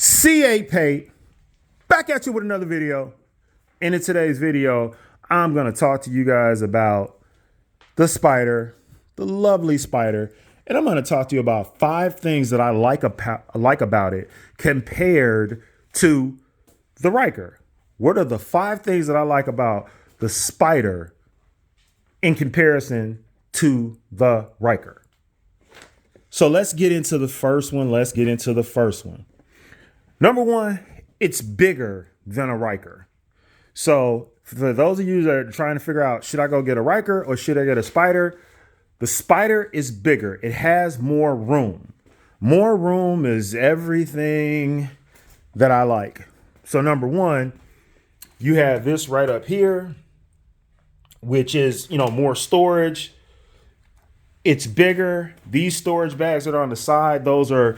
C8 Pate, back at you with another video. And in today's video, I'm going to talk to you guys about the Spyder, the lovely Spyder. And I'm going to talk to you about 5 things that I like about it compared to the Ryker. What are the 5 things that I like about the Spyder in comparison to the Ryker? So let's get into the first one. Number one, it's bigger than a Ryker. So for those of you that are trying to figure out, should I go get a Ryker or should I get a Spyder? The Spyder is bigger. It has more room. More room is everything that I like. So number one, you have this right up here, which is, more storage. It's bigger. These storage bags that are on the side, those are,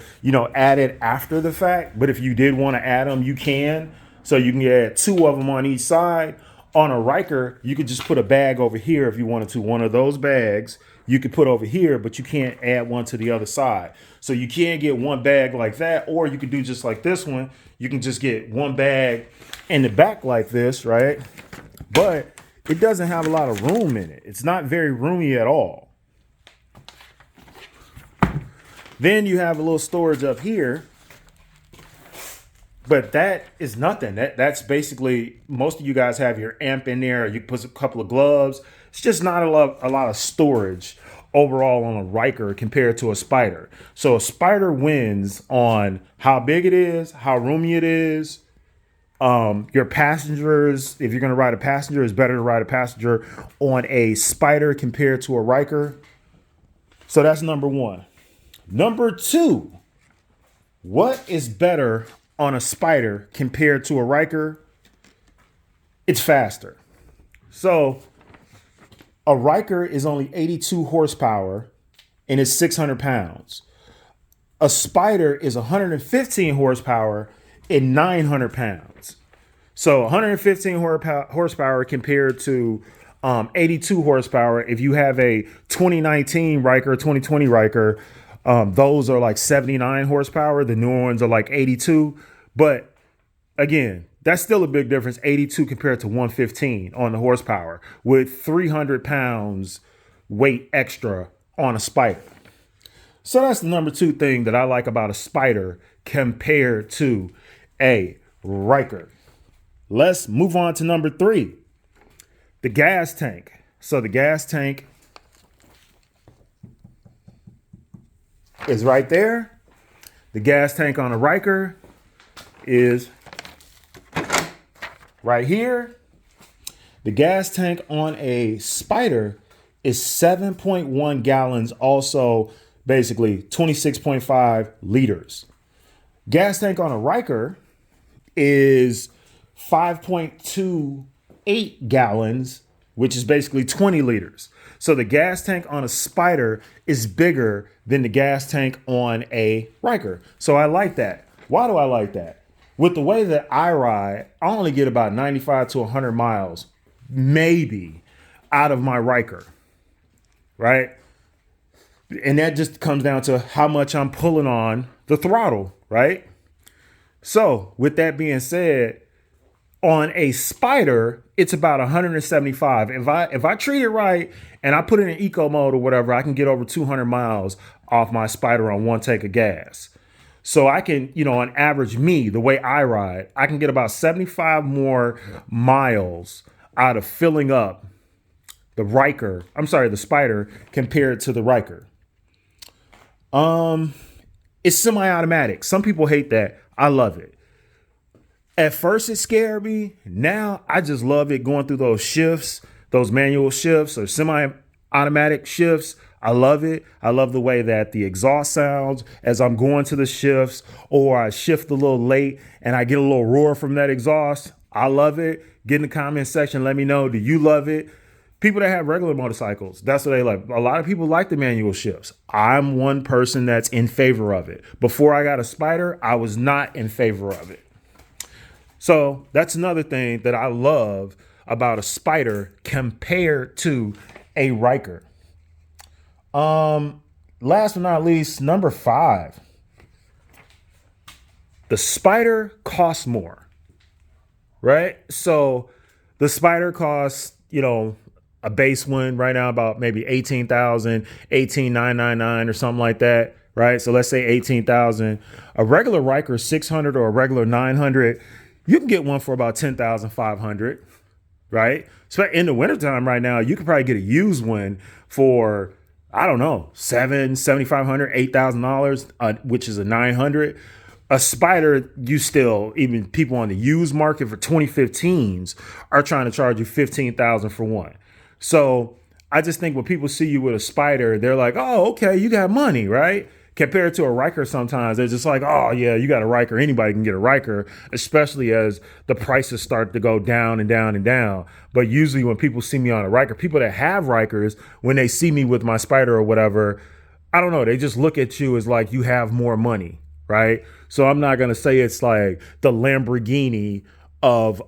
added after the fact. But if you did want to add them, you can. So you can add 2 of them on each side. On a Ryker, you could just put a bag over here if you wanted to. One of those bags you could put over here, but you can't add one to the other side. So you can't get one bag like that, or you could do just like this one. You can just get one bag in the back like this, right? But it doesn't have a lot of room in it. It's not very roomy at all. Then you have a little storage up here, but that is nothing. That's basically, most of you guys have your amp in there. You put a couple of gloves. It's just not a lot of storage overall on a Ryker compared to a Spyder. So a Spyder wins on how big it is, how roomy it is. Your passengers, if you're going to ride a passenger, it's better to ride a passenger on a Spyder compared to a Ryker. So that's number one. Number 2, what is better on a Spyder compared to a Ryker? It's faster. So a Ryker is only 82 horsepower and it's 600 pounds. A Spyder is 115 horsepower and 900 pounds. So 115 horsepower compared to 82 horsepower. If you have a 2019 Ryker, 2020 Ryker, those are like 79 horsepower. The newer ones are like 82. But again, that's still a big difference. 82 compared to 115 on the horsepower with 300 pounds weight extra on a Spyder. So that's the number 2 thing that I like about a Spyder compared to a Ryker. Let's move on to number 3, the gas tank. So the gas tank is right there. The gas tank on a Ryker is right here. The gas tank on a Spyder is 7.1 gallons, also basically 26.5 liters. Gas tank on a Ryker is 5.28 gallons, which is basically 20 liters. So the gas tank on a Spyder is bigger than the gas tank on a Ryker. So I like that. Why do I like that? With the way that I ride, I only get about 95 to 100 miles, maybe, out of my Ryker, right? And that just comes down to how much I'm pulling on the throttle, right? So with that being said, on a Spyder, it's about 175. If I treat it right and I put it in eco mode or whatever, I can get over 200 miles off my Spyder on one tank of gas. So I can, on average, the way I ride, I can get about 75 more miles out of filling up the Spyder compared to the Ryker. It's semi-automatic. Some people hate that. I love it. At first it scared me. Now I just love it going through those shifts, those manual shifts or semi-automatic shifts. I love it. I love the way that the exhaust sounds as I'm going to the shifts, or I shift a little late and I get a little roar from that exhaust. I love it. Get in the comment section. Let me know. Do you love it? People that have regular motorcycles, that's what they like. A lot of people like the manual shifts. I'm one person that's in favor of it. Before I got a Spyder, I was not in favor of it. So that's another thing that I love about a Spyder compared to a Ryker. Last but not least, number 5. The Spyder costs more, right? So the Spyder costs, a base one right now about maybe 18,000, 18,999 or something like that, right? So let's say 18,000. A regular Ryker 600 or a regular 900, you can get one for about 10,500, right? So in the wintertime right now, you could probably get a used one for, I don't know, $7,500, $8,000, which is a 900. A Spyder, you still, even people on the used market for 2015s are trying to charge you 15,000 for one. So I just think when people see you with a Spyder, they're like, oh, okay, you got money, right? Compared to a Ryker, sometimes they're just like, oh yeah, you got a Ryker. Anybody can get a Ryker, especially as the prices start to go down and down and down. But usually when people see me on a Ryker, people that have Rykers, when they see me with my Spyder or whatever, I don't know, they just look at you as like you have more money, right? So I'm not gonna say it's like the Lamborghini of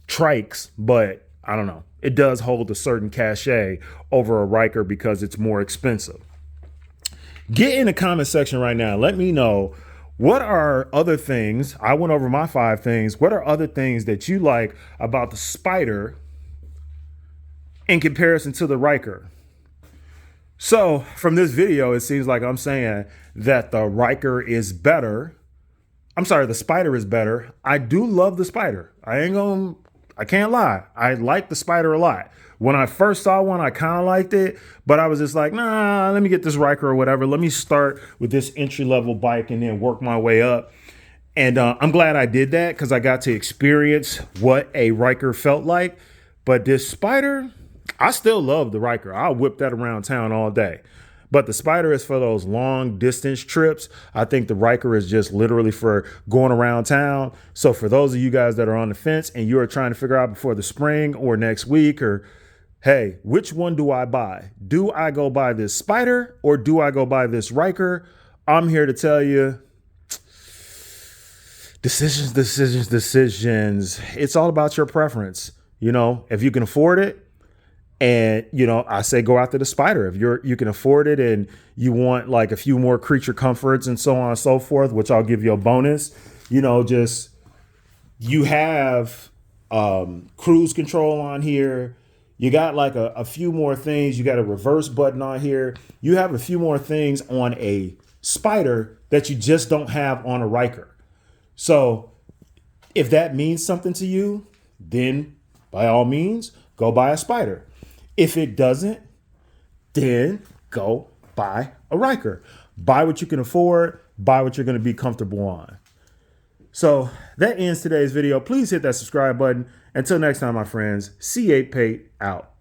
trikes, but I don't know. It does hold a certain cachet over a Ryker because it's more expensive. Get in the comment section right now. Let me know, what are other things? I went over my 5 things. What are other things that you like about the Spyder in comparison to the Ryker? So from this video, it seems like I'm saying that the Ryker is better. I'm sorry, the Spyder is better. I do love the Spyder. I can't lie. I like the Spyder a lot. When I first saw one, I kind of liked it, but I was just like, nah, let me get this Ryker or whatever. Let me start with this entry-level bike and then work my way up. And I'm glad I did that because I got to experience what a Ryker felt like. But this Spyder, I still love the Ryker. I'll whip that around town all day. But the Spyder is for those long distance trips. I think the Ryker is just literally for going around town. So for those of you guys that are on the fence and you are trying to figure out before the spring or next week, or hey, which one do I buy? Do I go buy this Spyder or do I go buy this Ryker? I'm here to tell you, decisions, decisions, decisions. It's all about your preference. If you can afford it, and, I say go after the Spyder. If you can afford it and you want like a few more creature comforts and so on and so forth, which I'll give you a bonus, just you have cruise control on here. You got like a few more things. You got a reverse button on here. You have a few more things on a Spyder that you just don't have on a Ryker. So if that means something to you, then by all means, go buy a Spyder. If it doesn't, then go buy a Ryker. Buy what you can afford, buy what you're going to be comfortable on. So that ends today's video. Please hit that subscribe button. Until next time, my friends, C8Pate out.